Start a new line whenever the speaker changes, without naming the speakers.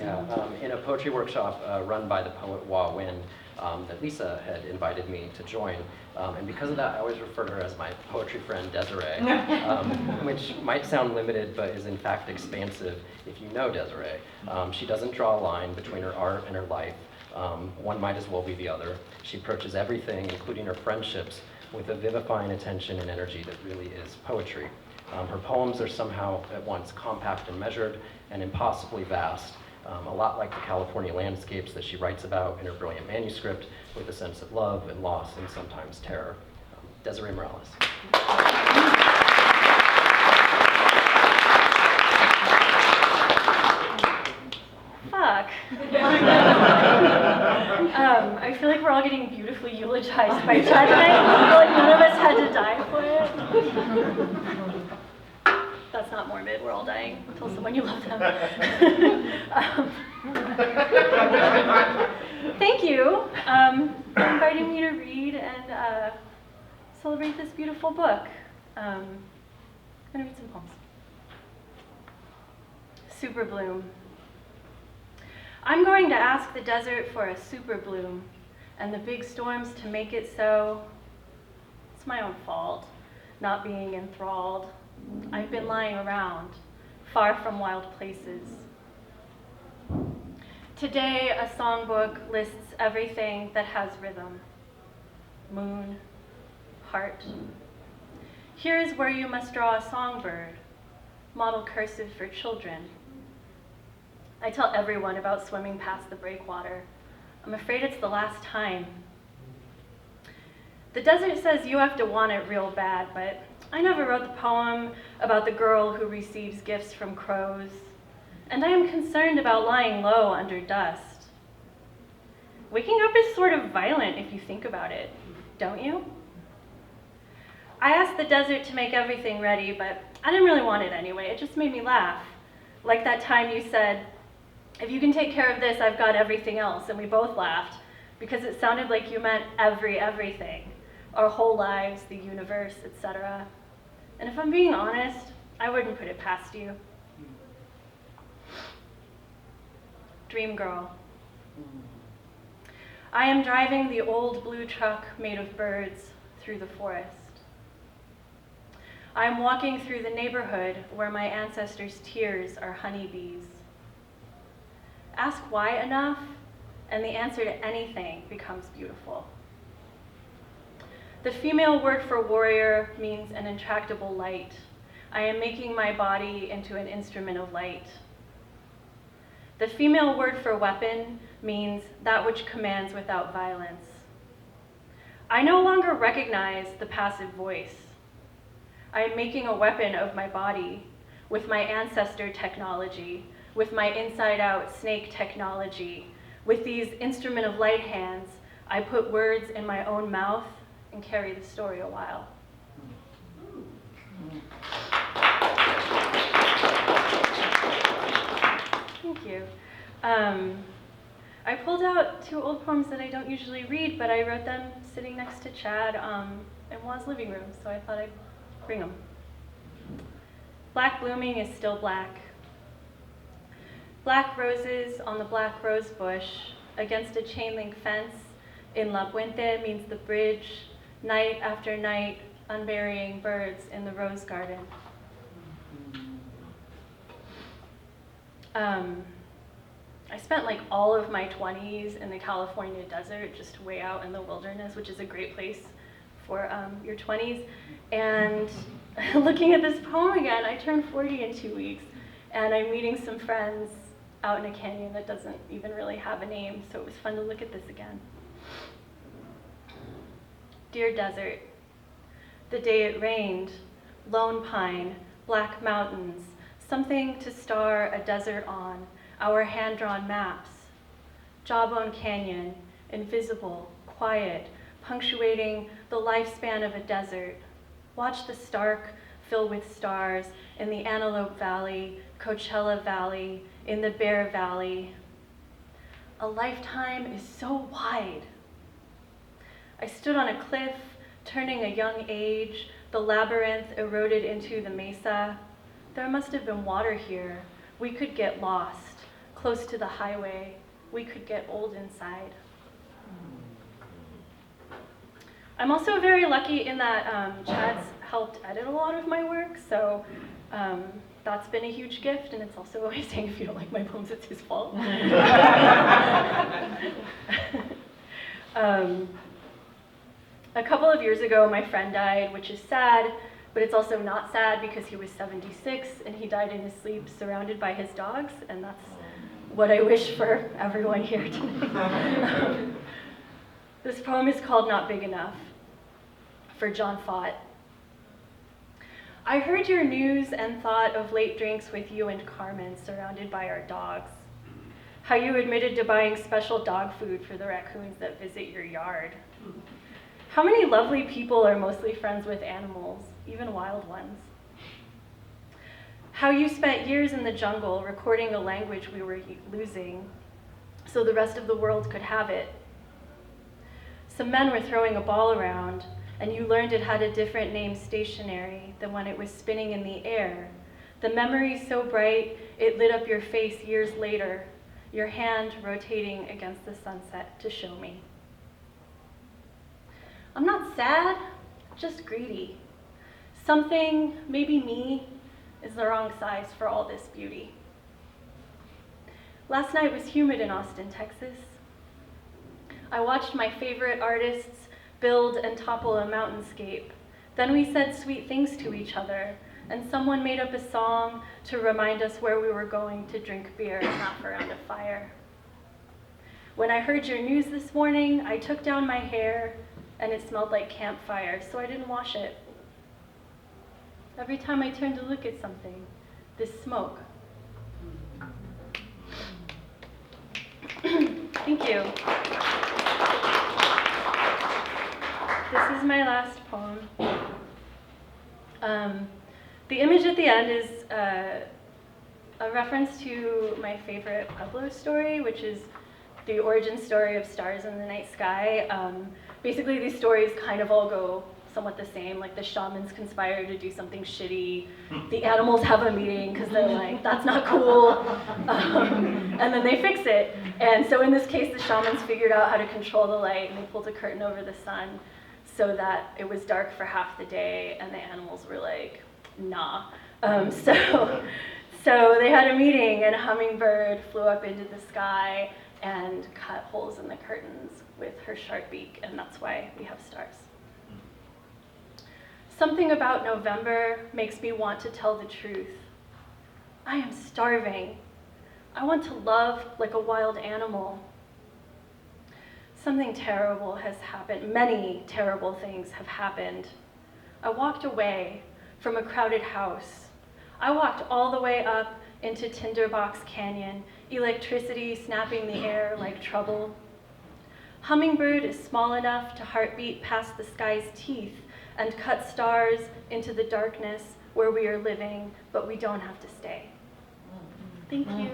In a poetry workshop run by the poet Wah Win that Lisa had invited me to join. And because of that, I always refer to her as my poetry friend Desiree, which might sound limited, but is in fact expansive if you know Desiree. She doesn't draw a line between her art and her life. One might as well be the other. She approaches everything, including her friendships, with a vivifying attention and energy that really is poetry. Her poems are somehow at once compact and measured and impossibly vast, a lot like the California landscapes that she writes about in her brilliant manuscript, with a sense of love and loss and sometimes terror. Desiree Morales.
Fuck. I feel like we're all getting beautifully eulogized by Chad tonight. Like none of us had to die for it. That's not morbid. We're all dying. Tell someone you love them. Thank you for inviting me to read and celebrate this beautiful book. I'm going to read some poems. Super bloom. I'm going to ask the desert for a super bloom and the big storms to make it so. It's my own fault, not being enthralled. I've been lying around, far from wild places. Today, a songbook lists everything that has rhythm. Moon, heart. Here is where you must draw a songbird, model cursive for children. I tell everyone about swimming past the breakwater. I'm afraid it's the last time. The desert says you have to want it real bad, but I never wrote the poem about the girl who receives gifts from crows, and I am concerned about lying low under dust. Waking up is sort of violent if you think about it, don't you? I asked the desert to make everything ready, but I didn't really want it anyway. It just made me laugh. Like that time you said, if you can take care of this, I've got everything else, and we both laughed because it sounded like you meant everything, our whole lives, the universe, etc. And if I'm being honest, I wouldn't put it past you. Dream girl. I am driving the old blue truck made of birds through the forest. I am walking through the neighborhood where my ancestors' tears are honeybees. Ask why enough, and the answer to anything becomes beautiful. The female word for warrior means an intractable light. I am making my body into an instrument of light. The female word for weapon means that which commands without violence. I no longer recognize the passive voice. I am making a weapon of my body with my ancestor technology, with my inside-out snake technology. With these instrument of light hands, I put words in my own mouth and carry the story a while. Thank you. I pulled out two old poems that I don't usually read, but I wrote them sitting next to Chad in Wa's living room, so I thought I'd bring them. Black blooming is still black. Black roses on the black rose bush against a chain link fence in La Puente means the bridge, night after night, unburying birds in the rose garden. I spent like all of my 20s in the California desert, just way out in the wilderness, which is a great place for your 20s. And looking at this poem again, I turned 40 in 2 weeks, and I'm meeting some friends out in a canyon that doesn't even really have a name, so it was fun to look at this again. Dear desert, the day it rained, lone pine, black mountains, something to star a desert on, our hand-drawn maps. Jawbone Canyon, invisible, quiet, punctuating the lifespan of a desert. Watch the Stark fill with stars in the Antelope Valley, Coachella Valley, in the Bear Valley. A lifetime is so wide. I stood on a cliff, turning a young age, the labyrinth eroded into the mesa. There must have been water here. We could get lost. close to the highway, we could get old inside. I'm also very lucky in that Chad's helped edit a lot of my work, so that's been a huge gift, and it's also always saying if you don't like my poems, it's his fault. A couple of years ago, my friend died, which is sad, but it's also not sad because he was 76 and he died in his sleep surrounded by his dogs, and that's what I wish for everyone here tonight. This poem is called Not Big Enough, for John Fott. I heard your news and thought of late drinks with you and Carmen surrounded by our dogs. How you admitted to buying special dog food for the raccoons that visit your yard. How many lovely people are mostly friends with animals, even wild ones? How you spent years in the jungle recording a language we were losing so the rest of the world could have it. Some men were throwing a ball around, and you learned it had a different name stationary than when it was spinning in the air. The memory so bright, it lit up your face years later, your hand rotating against the sunset to show me. I'm not sad, just greedy. Something, maybe me, is the wrong size for all this beauty. Last night was humid in Austin, Texas. I watched my favorite artists build and topple a mountainscape. Then we said sweet things to each other, and someone made up a song to remind us where we were going to drink beer and laugh around a fire. When I heard your news this morning, I took down my hair, and it smelled like campfire, so I didn't wash it. Every time I turned to look at something, this smoke. Thank you. This is my last poem. The image at the end is a reference to my favorite Pueblo story, which is the origin story of Stars in the Night Sky. Basically, these stories kind of all go somewhat the same. Like the shamans conspire to do something shitty. The animals have a meeting because they're like, that's not cool. And then they fix it. And so in this case, the shamans figured out how to control the light, and they pulled a curtain over the sun so that it was dark for half the day, and the animals were like, nah. So they had a meeting, and a hummingbird flew up into the sky and cut holes in the curtains with her sharp beak, and that's why we have stars. Something about November makes me want to tell the truth. I am starving. I want to love like a wild animal. Something terrible has happened. Many terrible things have happened. I walked away from a crowded house. I walked all the way up into Tinderbox Canyon, electricity snapping the air like trouble. Hummingbird is small enough to heartbeat past the sky's teeth and cut stars into the darkness where we are living, but we don't have to stay. Thank you.